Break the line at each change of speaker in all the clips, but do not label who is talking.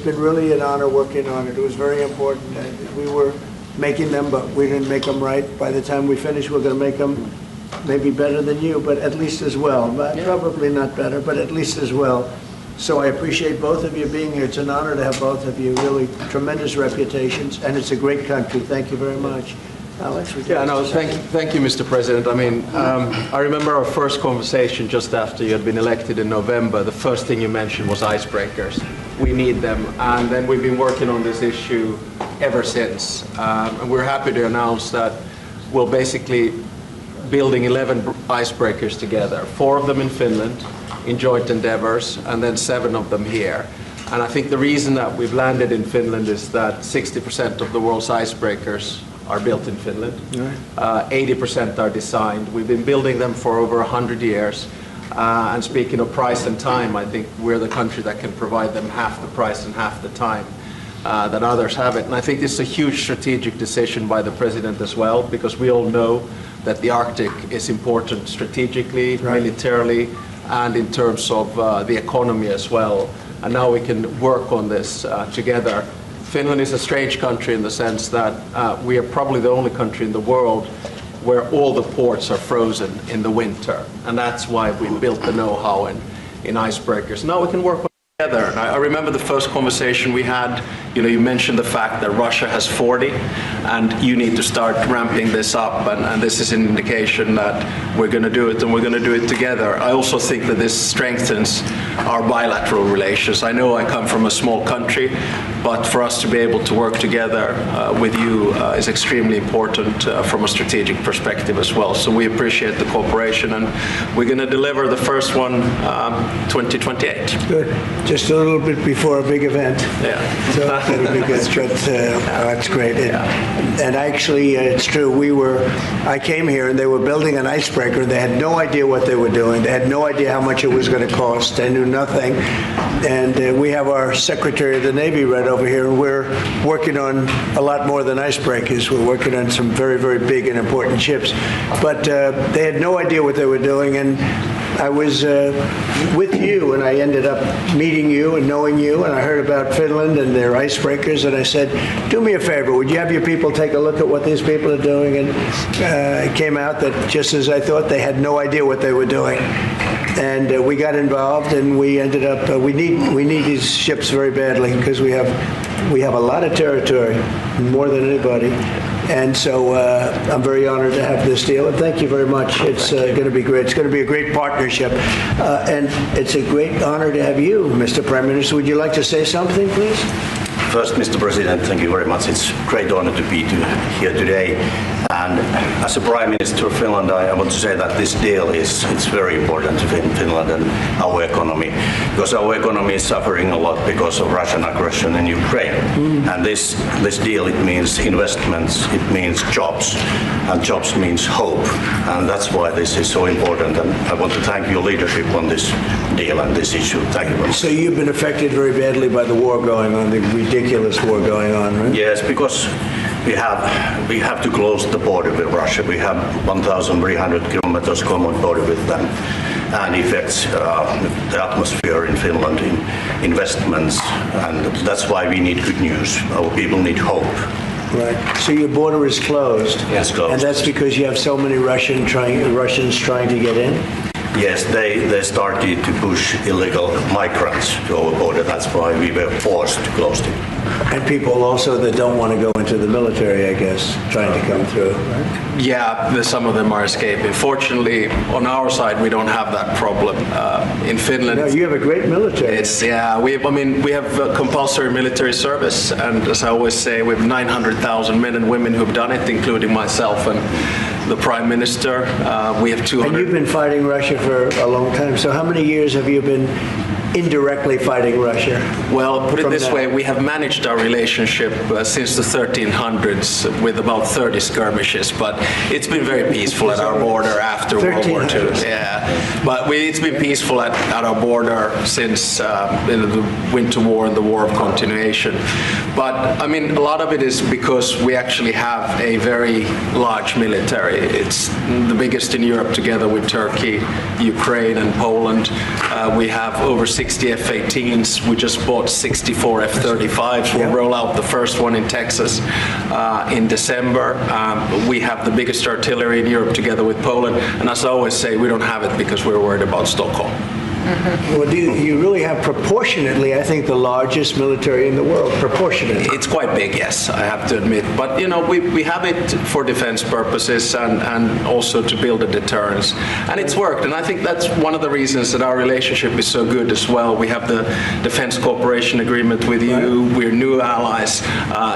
been really an honor working on it. It was very important. We were making them, but we didn't make them right. By the time we finish, we're going to make them maybe better than you, but at least as well. But probably not better, but at least as well. So I appreciate both of you being here. It's an honor to have both of you. Really tremendous reputations, and it's a great country. Thank you very much. Alex,
thank you, Mr. President. I mean, I remember our first conversation just after you had been elected in November. The first thing you mentioned was icebreakers. We need them, and then we've been working on this issue ever since. And we're happy to announce that we're basically building 11 icebreakers together, 4 of them in Finland, in joint endeavors, and then 7 of them here. And I think the reason that we've landed in Finland is that 60% of the world's icebreakers are built in Finland. 80% are designed. We've been building them for over 100 years. And speaking of price and time, I think we're the country that can provide them half the price and half the time that others have it. And I think this is a huge strategic decision by the President as well, because we all know that the Arctic is important strategically, militarily, and in terms of the economy as well. And now we can work on this together. Finland is a strange country in the sense that we are probably the only country in the world where all the ports are frozen in the winter. And that's why we built the know-how in icebreakers. Now we can work together. And I remember the first conversation we had, you mentioned the fact that Russia has 40 and you need to start ramping this up, and this is an indication that we're going to do it, and we're going to do it together. I also think that this strengthens our bilateral relations. I know I come from a small country, but for us to be able to work together with you is extremely important from a strategic perspective as well. So we appreciate the cooperation, and we're going to deliver the first one 2028.
Good. Just a little bit before a big event.
Yeah.
So that'll be good. But that's great. And actually, it's true. I came here and they were building an icebreaker. They had no idea what they were doing. They had no idea how much it was going to cost. They knew nothing. And we have our Secretary of the Navy right over here, and we're working on a lot more than icebreakers. We're working on some very, very big and important ships. But they had no idea what they were doing. And I was with you, and I ended up meeting you and knowing you, and I heard about Finland and their icebreakers, and I said, do me a favor, would you have your people take a look at what these people are doing? And it came out that, just as I thought, they had no idea what they were doing. And we got involved, and we ended up, we need these ships very badly, because we have a lot of territory, more than anybody. And so I'm very honored to have this deal, and thank you very much. It's going to be great. It's going to be a great partnership, and it's a great honor to have you, Mr. Prime Minister. Would you like to say something, please?
First, Mr. President, thank you very much. It's a great honor to be here today. And as a Prime Minister of Finland, I want to say that this deal it's very important to Finland and our economy, because our economy is suffering a lot because of Russian aggression in Ukraine. And this deal, it means investments, it means jobs, and jobs means hope. And that's why this is so important. And I want to thank your leadership on this deal and this issue. Thank you very much.
So you've been affected very badly by the war going on, the ridiculous war going on, right?
Yes, because we have to close the border with Russia. We have 1,300 kilometers common border with them, and affects the atmosphere in Finland, in investments, and that's why we need good news. Our people need hope.
Right. So your border is closed.
Yes, closed.
And that's because you have so many Russians trying to get in?
Yes, they started to push illegal migrants to our border. That's why we were forced to close it.
And people also that don't want to go into the military, I guess, trying to come through, right?
Yeah, some of them are escaping. Fortunately, on our side, we don't have that problem. In Finland,
no, you have a great military.
We have compulsory military service, and as I always say, we have 900,000 men and women who've done it, including myself and the Prime Minister. We have 200.
And you've been fighting Russia for a long time. So how many years have you been indirectly fighting Russia?
Well, put it this way, we have managed our relationship since the 1300s with about 30 skirmishes, but it's been very peaceful at our border after World War II. Yeah, but it's been peaceful at our border since the Winter War and the War of Continuation. But I mean, a lot of it is because we actually have a very large military. It's the biggest in Europe together with Turkey, Ukraine and Poland. We have over 60 F-18s. We just bought 64 F-35s. We'll roll out the first one in Texas in December. We have the biggest artillery in Europe together with Poland. And as I always say, we don't have it because we're worried about Stockholm.
Well, you really have proportionately, I think, the largest military in the world, proportionately.
It's quite big, yes, I have to admit. But, you know, we have it for defense purposes and also to build a deterrence. And it's worked. And I think that's one of the reasons that our relationship is so good as well. We have the Defense Cooperation Agreement with you. Right. We're new allies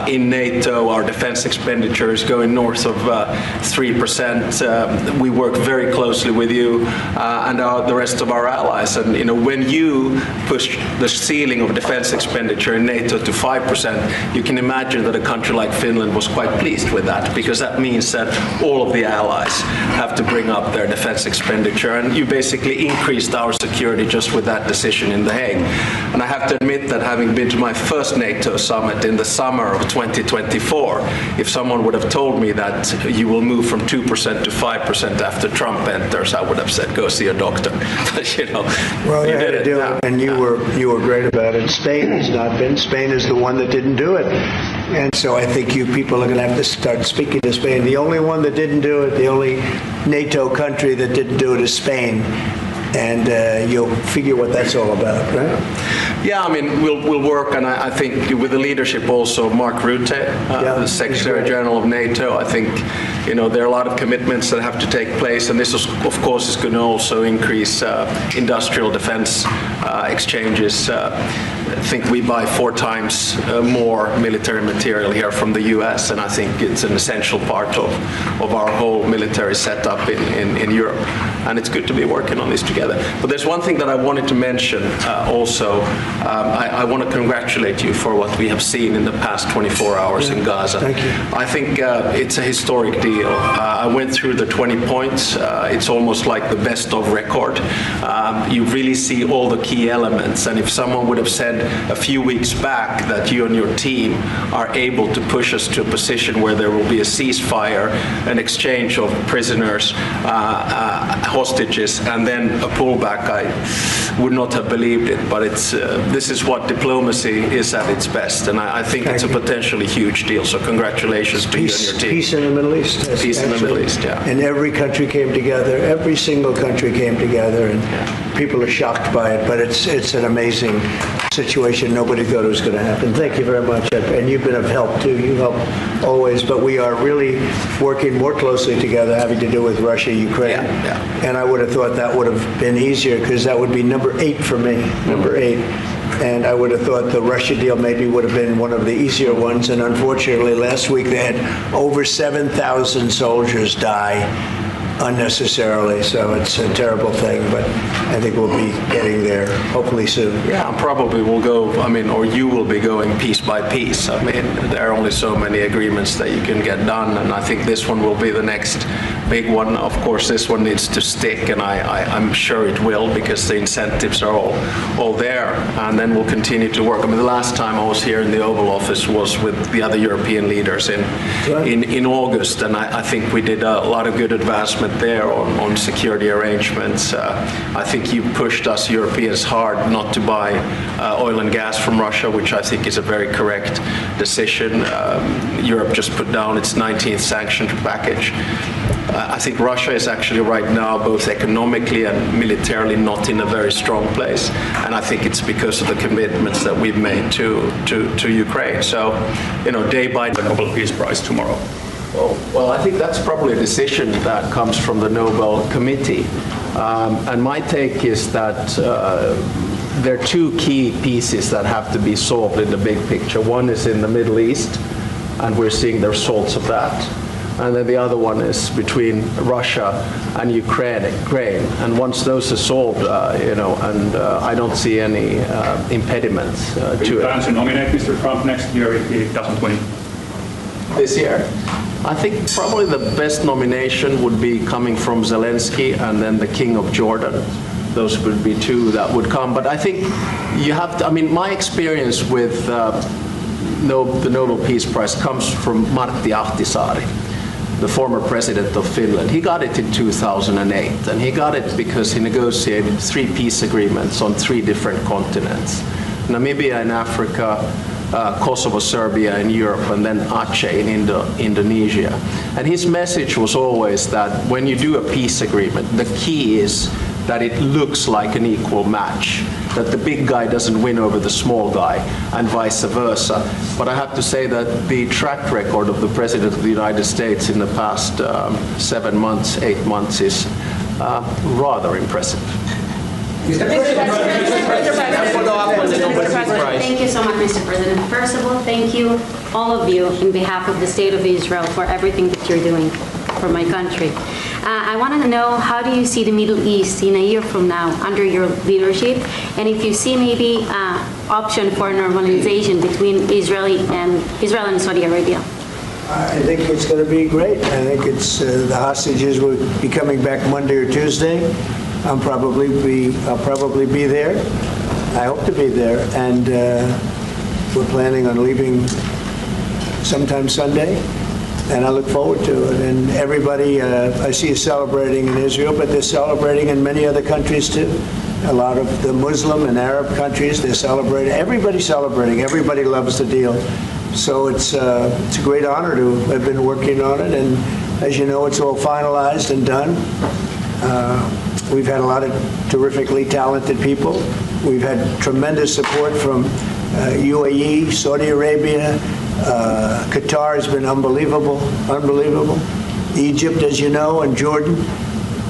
in NATO. Our defense expenditure is going north of 3%. We work very closely with you and the rest of our allies. And, you know, when you push the ceiling of defense expenditure in NATO to 5%, you can imagine that a country like Finland was quite pleased with that, because that means that all of the allies have to bring up their defense expenditure. And you basically increased our security just with that decision in The Hague. And I have to admit that having been to my first NATO summit in the summer of 2024, if someone would have told me that you will move from 2% to 5% after Trump enters, I would have said, go see a doctor. But, you know,
well, you had to do it, and you were great about it. Spain has not been. Spain is the one that didn't do it. And so I think you people are going to have to start speaking to Spain. The only one that didn't do it, the only NATO country that didn't do it is Spain. And you'll figure what that's all about, right?
Yeah, I mean, we'll work, and I think with the leadership also of Mark Rutte, the Secretary General of NATO. I think, you know, there are a lot of commitments that have to take place, and this, of course, is going to also increase industrial defense exchanges. I think we buy 4 times more military material here from the U.S., and I think it's an essential part of our whole military setup in Europe. And it's good to be working on this together. But there's one thing that I wanted to mention also. I want to congratulate you for what we have seen in the past 24 hours in Gaza.
Thank you.
I think it's a historic deal. I went through the 20 points. It's almost like the best of record. You really see all the key elements. And if someone would have said a few weeks back that you and your team are able to push us to a position where there will be a ceasefire, an exchange of prisoners, hostages, and then a pullback, I would not have believed it. But this is what diplomacy is at its best, and I think it's a potentially huge deal. So congratulations to you and your team.
Peace in the Middle East.
Peace in the Middle East, yeah.
And every country came together. Every single country came together, and people are shocked by it. But it's an amazing situation. Nobody thought it was going to happen. Thank you very much, and you've been of help too. You help always, but we are really working more closely together, having to do with Russia, Ukraine. And I would have thought that would have been easier, because that would be number 8 for me, number 8. And I would have thought the Russia deal maybe would have been one of the easier ones. And unfortunately, last week they had over 7,000 soldiers die unnecessarily, so it's a terrible thing, but I think we'll be getting there hopefully soon.
Yeah, probably we'll go, I mean, or you will be going piece by piece. I mean, there are only so many agreements that you can get done, and I think this one will be the next big one. Of course, this one needs to stick, and I'm sure it will, because the incentives are all there, and then we'll continue to work. I mean, the last time I was here in the Oval Office was with the other European leaders in August, and I think we did a lot of good advancement there on security arrangements. I think you pushed us Europeans hard not to buy oil and gas from Russia, which I think is a very correct decision. Europe just put down its 19th sanctions package. I think Russia is actually right now, both economically and militarily, not in a very strong place, and I think it's because of the commitments that we've made to Ukraine. So, you know, day by day.
The Nobel Peace Prize tomorrow.
Well, I think that's probably a decision that comes from the Nobel Committee. And my take is that there are 2 key pieces that have to be solved in the big picture. One is in the Middle East, and we're seeing the results of that. And then the other one is between Russia and Ukraine. And once those are solved, you know, and I don't see any impediments to it.
You plan to nominate Mr. Trump next year if he doesn't win?
This year? I think probably the best nomination would be coming from Zelensky and then the King of Jordan. Those would be 2 that would come. But I think you have to, I mean, my experience with the Nobel Peace Prize comes from Martti Ahtisaari. the former president of Finland. He got it in 2008, and he got it because he negotiated 3 peace agreements on 3 different continents. Namibia in Africa, Kosovo, Serbia in Europe, and then Aceh in Indonesia. And his message was always that when you do a peace agreement, the key is that it looks like an equal match, that the big guy doesn't win over the small guy, and vice versa. But I have to say that the track record of the President of the United States in the past 7 months, 8 months is rather impressive.
Mr. President, thank you so much, Mr. President. First of all, thank you, all of you, in behalf of the State of Israel, for everything that you're doing for my country. I want to know, how do you see the Middle East in a year from now under your leadership? And if you see maybe option for normalization between Israel and Saudi Arabia?
I think it's going to be great. I think it's the hostages will be coming back Monday or Tuesday. I'll probably be there. I hope to be there, and we're planning on leaving sometime Sunday, and I look forward to it. And everybody I see is celebrating in Israel, but they're celebrating in many other countries too. A lot of the Muslim and Arab countries, they're celebrating. Everybody's celebrating. Everybody loves the deal. So it's a great honor to have been working on it, and as you know, it's all finalized and done. We've had a lot of terrifically talented people. We've had tremendous support from UAE, Saudi Arabia, Qatar has been unbelievable. Egypt, as you know, and Jordan,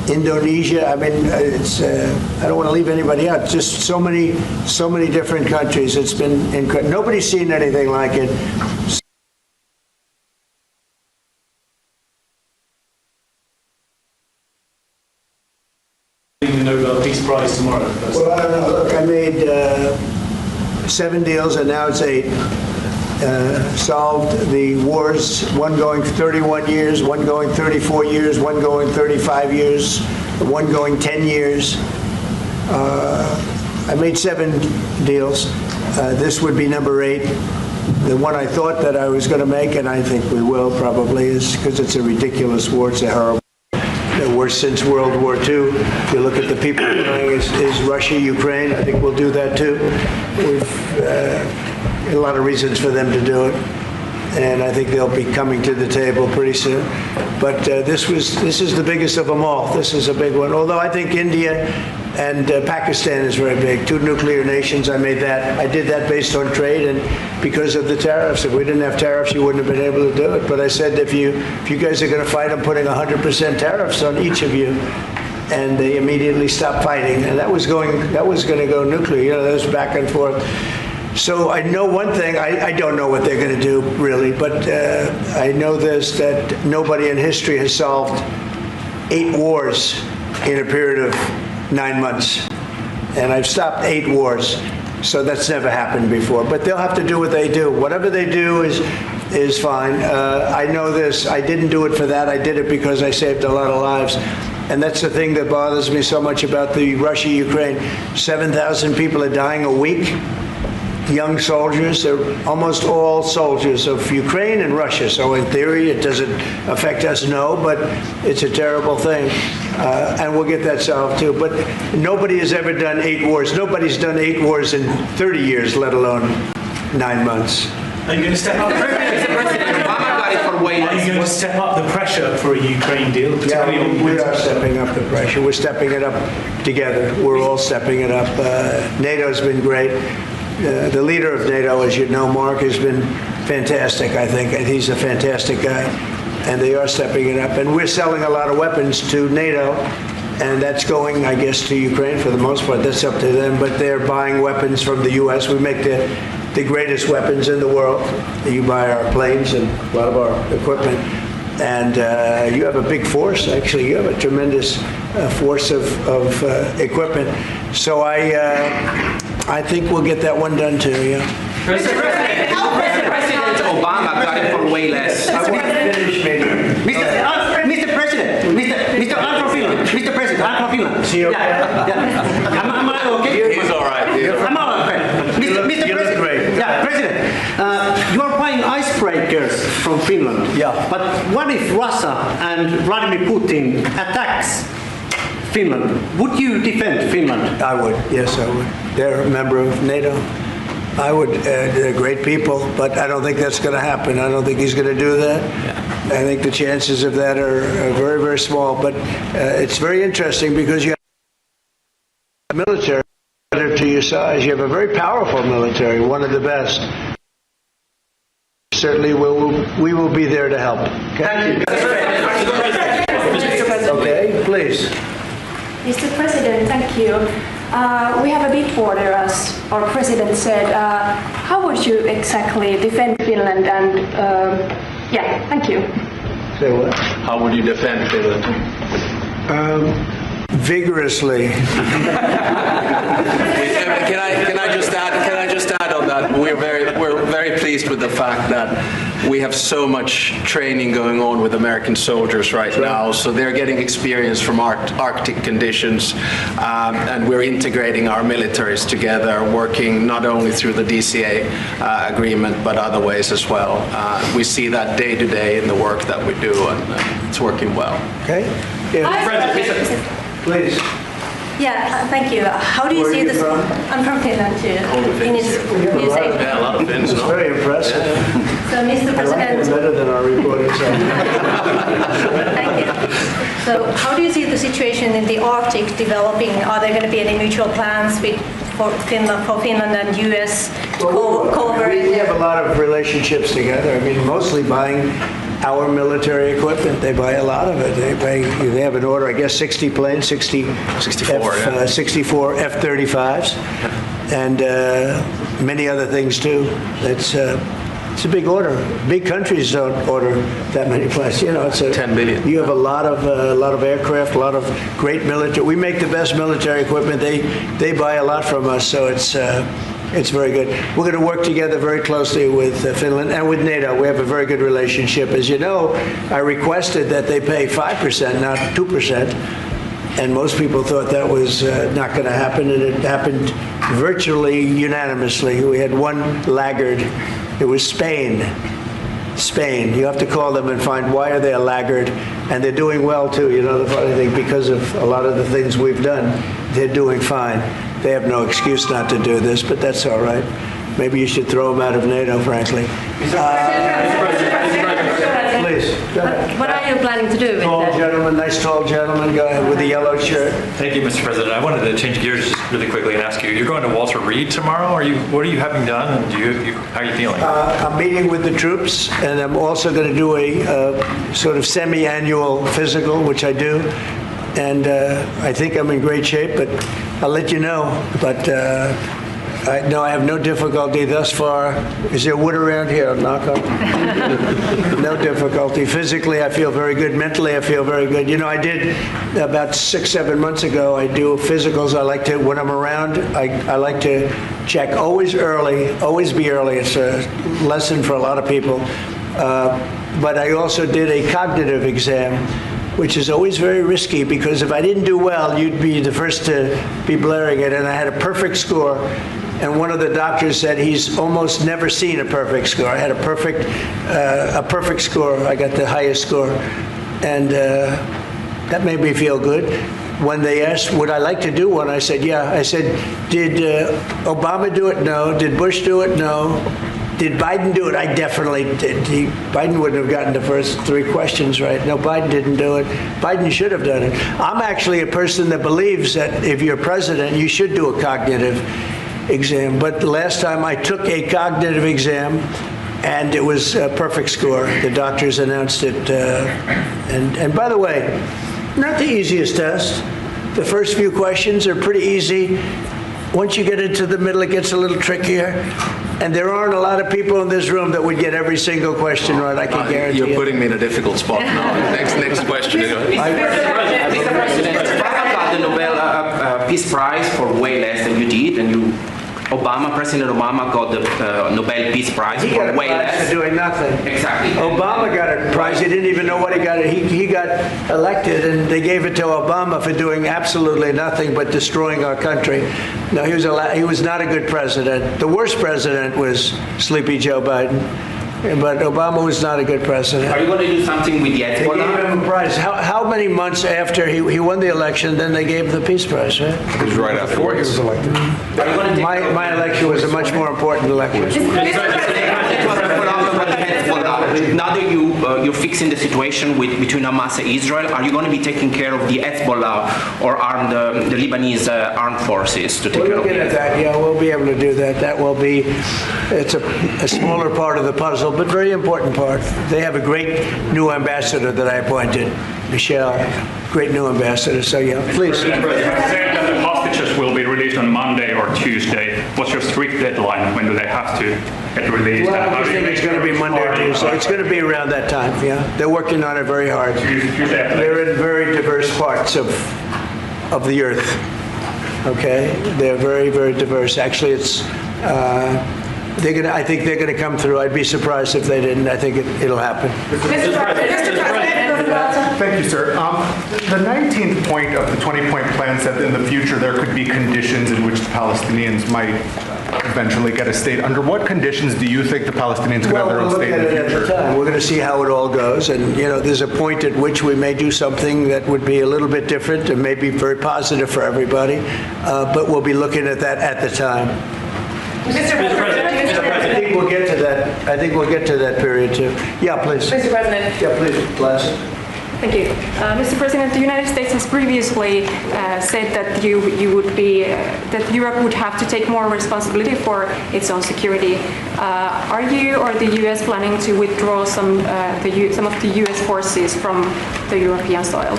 Indonesia. I mean, it's I don't want to leave anybody out. Just so many different countries. It's been incredible. Nobody's seen anything like it.
The Nobel Peace Prize tomorrow.
Well, I don't know. Look, I made 7 deals, and now it's 8. Solved the wars, one going 31 years, one going 34 years, one going 35 years, one going 10 years. I made 7 deals. This would be number 8. The one I thought that I was going to make, and I think we will probably, is because it's a ridiculous war. It's a horrible. The worst since World War II. If you look at the people dying, is Russia, Ukraine. I think we'll do that too. We've a lot of reasons for them to do it, and I think they'll be coming to the table pretty soon. But this is the biggest of them all. This is a big one. Although I think India and Pakistan is very big. 2 nuclear nations. I made that. I did that based on trade and because of the tariffs. If we didn't have tariffs, you wouldn't have been able to do it. But I said, if you guys are going to fight, I'm putting 100% tariffs on each of you. And they immediately stopped fighting. And that was going to go nuclear. You know, that was back and forth. So I know one thing. I don't know what they're going to do, really. But I know this, that nobody in history has solved 8 wars in a period of 9 months. And I've stopped 8 wars. So that's never happened before. But they'll have to do what they do. Whatever they do is fine. I know this. I didn't do it for that. I did it because I saved a lot of lives. And that's the thing that bothers me so much about the Russia-Ukraine. 7,000 people are dying a week. Young soldiers. They're almost all soldiers of Ukraine and Russia. So in theory, it doesn't affect us, no, but it's a terrible thing. And we'll get that solved too. But nobody has ever done 8 wars. Nobody's done 8 wars in 30 years, let alone 9 months.
Are you going to step up? Are you going to step up the pressure for a Ukraine deal?
Yeah, we are stepping up the pressure. We're stepping it up together. We're all stepping it up. NATO's been great. The leader of NATO, as you know, Mark, has been fantastic, I think. And he's a fantastic guy. And they are stepping it up. And we're selling a lot of weapons to NATO. And that's going, I guess, to Ukraine for the most part. That's up to them. But they're buying weapons from the U.S. We make the greatest weapons in the world. You buy our planes and a lot of our equipment. And you have a big force, actually. You have a tremendous force of equipment. So I think we'll get that one done too, yeah.
President Obama got it for way less.
I want to finish, maybe.
Mr. President, Mr. I'm from Finland. Mr. President, I'm from Finland.
Is he okay?
Yeah. Am I okay?
He's all right.
I'm all right. Mr.
You look
President.
great.
Yeah, President, you are buying icebreakers from Finland.
Yeah.
But what if Russia and Vladimir Putin attacks Finland? Would you defend Finland?
I would, yes, I would. They're a member of NATO. I would. They're great people, but I don't think that's going to happen. I don't think he's going to do that. I think the chances of that are very, very small. But it's very interesting because you have a military relative to your size. You have a very powerful military, one of the best. Certainly, we will be there to help. Okay? Okay, please.
Mr. President, thank you. We have a big border, as our president said. How would you exactly defend Finland? And thank you.
Say what?
How would you defend Finland?
Vigorously.
Can I just add on that? We're very pleased with the fact that we have so much training going on with American soldiers right now. So they're getting experience from Arctic conditions, and we're integrating our militaries together, working not only through the DCA agreement but other ways as well. We see that day to day in the work that we do, and it's working well.
Okay? Please.
Yeah, thank you. How do you
Where
see
are you
this?
from?
I'm from Finland too. Finnish music.
Yeah, a lot of Finns.
It's very impressive.
So, Mr.
I like them
President,
better than our reporters.
thank you. So, how do you see the situation in the Arctic developing? Are there going to be any mutual plans for Finland and U.S. to cooperate?
We have a lot of relationships together. I mean, mostly buying our military equipment. They buy a lot of it. They have an order, I guess, 60 planes, 64 F-35s, and many other things too. It's a big order. Big countries don't order that many planes. You know, it's
10 billion.
You have a lot of aircraft, a lot of great military. We make the best military equipment. They buy a lot from us, so it's very good. We're going to work together very closely with Finland and with NATO. We have a very good relationship. As you know, I requested that they pay 5%, not 2%. And most people thought that was not going to happen, and it happened virtually unanimously. We had one laggard. It was Spain. You have to call them and find why are they a laggard, and they're doing well too. You know, the funny thing, because of a lot of the things we've done, they're doing fine. They have no excuse not to do this, but that's all right. Maybe you should throw them out of NATO, frankly. Please, go ahead.
What are you planning to do with
Tall
that?
gentleman, nice tall gentleman, go ahead with the yellow shirt.
Thank you, Mr. President. I wanted to change gears just really quickly and ask you, you're going to Walter Reed tomorrow? What are you having done, and how are you feeling?
I'm meeting with the troops, and I'm also going to do a sort of semi-annual physical, which I do. And I think I'm in great shape, but I'll let you know. But I have no difficulty thus far. Is there wood around here? I'll knock on. No difficulty. Physically, I feel very good. Mentally, I feel very good. You know, I did about 6-7 months ago. I do physicals. I like to, when I'm around, I like to check always early, always be early. It's a lesson for a lot of people. But I also did a cognitive exam, which is always very risky, because if I didn't do well, you'd be the first to be blaring it. And I had a perfect score. And one of the doctors said he's almost never seen a perfect score. I had a perfect score. I got the highest score. And that made me feel good. When they asked, would I like to do one? I said, yeah. I said, did Obama do it? No. Did Bush do it? No. Did Biden do it? I definitely did. Biden wouldn't have gotten the first 3 questions right. No, Biden didn't do it. Biden should have done it. I'm actually a person that believes that if you're president, you should do a cognitive exam. But the last time I took a cognitive exam, and it was a perfect score. The doctors announced it. And by the way, not the easiest test. The first few questions are pretty easy. Once you get into the middle, it gets a little trickier. And there aren't a lot of people in this room that would get every single question right, I can guarantee you.
You're putting me in a difficult spot now. Next question.
Mr. President, Trump got the Nobel Peace Prize for way less than you did, and President Obama got the Nobel Peace Prize
He got
for
a
way
prize
less.
for doing nothing.
Exactly.
Obama got a prize. He didn't even know what he got. He got elected, and they gave it to Obama for doing absolutely nothing but destroying our country. No, he was not a good president. The worst president was Sleepy Joe Biden. but Obama was not a good president.
Are you going to do something with the
They gave
Hezbollah?
him a prize. How many months after he won the election, then they gave the Peace Prize, right?
It was right after he was elected.
Are you going to take
My election was a much more important election.
Now that you're fixing the situation between Hamas and Israel, are you going to be taking care of the Hezbollah or the Lebanese armed forces to take
We're
care of
looking at
it?
that, yeah, we'll be able to do that. That will be, it's a smaller part of the puzzle, but very important part. They have a great new ambassador that I appointed, Michelle, great new ambassador, so yeah, please.
Saying that the hostages will be released on Monday or Tuesday. What's your strict deadline? When do they have to get released?
Well,
And how
I
do you
think
make
it's going to be
sure
Monday or
it's
Tuesday. It's going to be around that time, yeah. They're working on it very hard.
Tuesday after
They're in very diverse parts of the earth, okay? They're very, very diverse. Actually, it's, I think they're going to come through. I'd be surprised if they didn't. I think it'll happen.
Thank you, sir. The 19th point of the 20-point plan said that in the future there could be conditions in which the Palestinians might eventually get a state. Under what conditions do you think the Palestinians could have their own
We'll look
state
at
in the
it at the
future?
time. We're going to see how it all goes, and there's a point at which we may do something that would be a little bit different and may be very positive for everybody, but we'll be looking at that at the time.
Mr. President.
I think we'll get to that. I think we'll get to that period too. Yeah, please.
Mr. President.
Yeah, please, Les.
Thank you. Mr. President, the United States has previously said that you would be that Europe would have to take more responsibility for its own security. Are you or the U.S. planning to withdraw some of the U.S. forces from the European soil?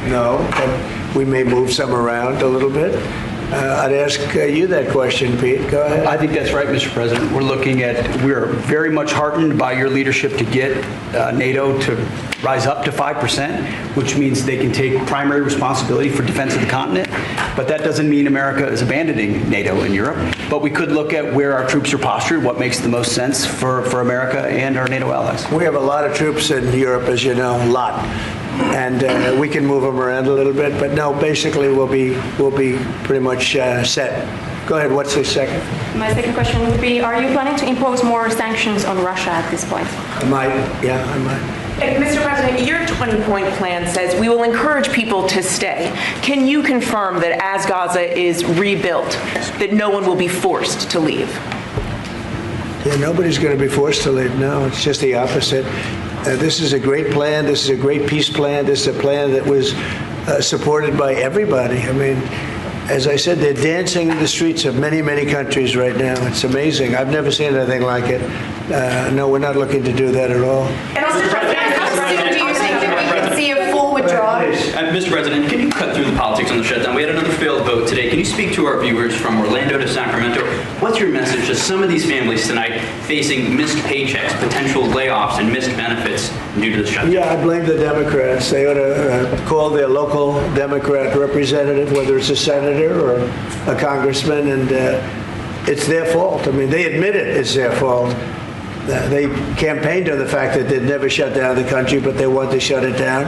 No, but we may move some around a little bit. I'd ask you that question, Pete. Go ahead.
I think that's right, Mr. President. We're very much heartened by your leadership to get NATO to rise up to 5%, which means they can take primary responsibility for defense of the continent. But that doesn't mean America is abandoning NATO in Europe. But we could look at where our troops are postured, what makes the most sense for America and our NATO allies.
We have a lot of troops in Europe, as you know, a lot. And we can move them around a little bit, but no, basically we'll be pretty much set. Go ahead, what's the second?
My second question would be, are you planning to impose more sanctions on Russia at this point?
I might.
Mr. President, your 20-point plan says we will encourage people to stay. Can you confirm that as Gaza is rebuilt, that no one will be forced to leave?
Yeah, nobody's going to be forced to leave. No, it's just the opposite. This is a great plan. This is a great peace plan. This is a plan that was supported by everybody. I mean, as I said, they're dancing in the streets of many, many countries right now. It's amazing. I've never seen anything like it. No, we're not looking to do that at all.
And Mr. President, how soon do you think that we could see a full withdrawal?
Mr. President, can you cut through the politics on the shutdown? We had another failed vote today. Can you speak to our viewers from Orlando to Sacramento? What's your message to some of these families tonight facing missed paychecks, potential layoffs, and missed benefits due to the shutdown?
Yeah, I blame the Democrats. They ought to call their local Democrat representative, whether it's a senator or a congressman, and it's their fault. I mean, they admit it's their fault. They campaigned on the fact that they'd never shut down the country, but they want to shut it down.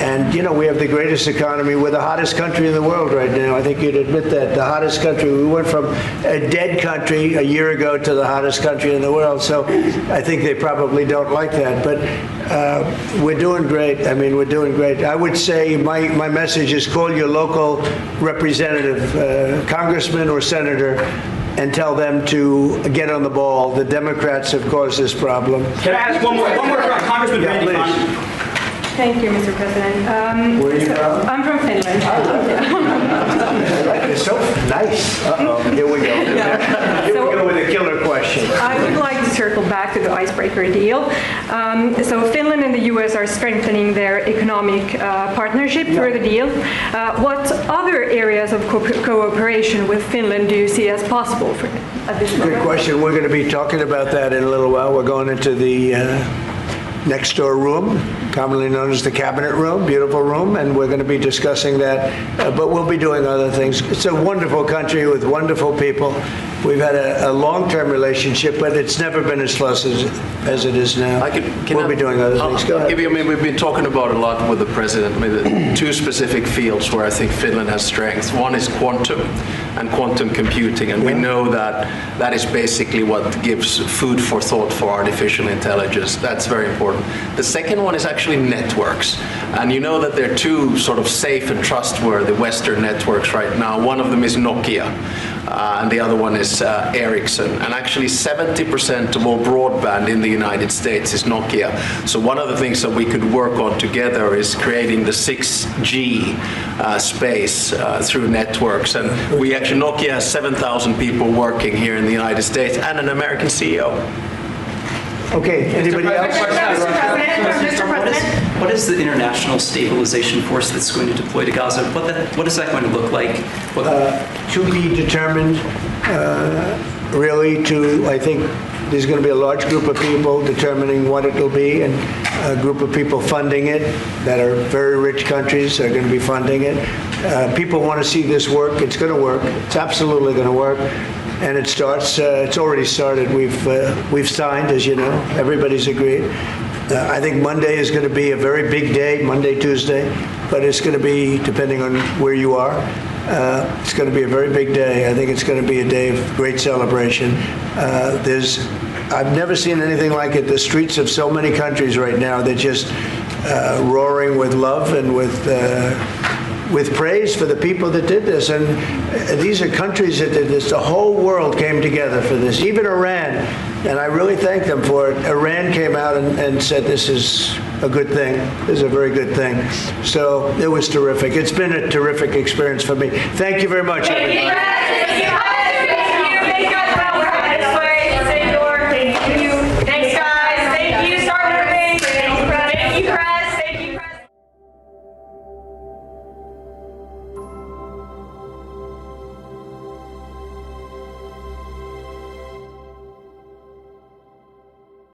And, we have the greatest economy. We're the hottest country in the world right now. I think you'd admit that. The hottest country. We went from a dead country a year ago to the hottest country in the world. So I think they probably don't like that. But we're doing great. I mean, we're doing great. I would say my message is call your local representative, congressman or senator, and tell them to get on the ball. The Democrats have caused this problem.
Can I ask one more Congressman Randy Fine?
Thank you, Mr. President.
Where are you from?
I'm from Finland.
It's so nice. Uh-oh, here we go. Here we go with a killer question.
I would like to circle back to the icebreaker deal. So Finland and the U.S. are strengthening their economic partnership through the deal. What other areas of cooperation with Finland do you see as possible at this point?
Good question. We're going to be talking about that in a little while. We're going into the next door room, commonly known as the Cabinet Room, beautiful room, and we're going to be discussing that, but we'll be doing other things. It's a wonderful country with wonderful people. We've had a long-term relationship, but it's never been as close as it is now. We'll be doing other things. Go ahead.
We've been talking about a lot with the president, the two specific fields where I think Finland has strengths. One is quantum and quantum computing, and we know that that is basically what gives food for thought for artificial intelligence. That's very important. The second one is actually networks, and you know that there are two sort of safe and trustworthy Western networks right now. One of them is Nokia, and the other one is Ericsson. And actually 70% of all broadband in the United States is Nokia. So one of the things that we could work on together is creating the 6G space through networks. And Nokia has 7,000 people working here in the United States and an American CEO.
Okay, anybody else?
Mr. President.
What is the international stabilization force that's going to deploy to Gaza? What is that going to look like?
To be determined, really, I think there's going to be a large group of people determining what it will be, and a group of people funding it that are very rich countries are going to be funding it. People want to see this work. It's going to work. It's absolutely going to work. And it starts, it's already started. We've signed, as you know. Everybody's agreed. I think Monday is going to be a very big day, Monday, Tuesday, but it's going to be, depending on where you are, it's going to be a very big day. I think it's going to be a day of great celebration. I've never seen anything like it. The streets of so many countries right now, they're just roaring with love and with praise for the people that did this. And these are countries that did this. The whole world came together for this, even Iran. And I really thank them for it. Iran came out and said this is a good thing. This is a very good thing. So it was terrific. It's been a terrific experience for me. Thank you very much, everybody.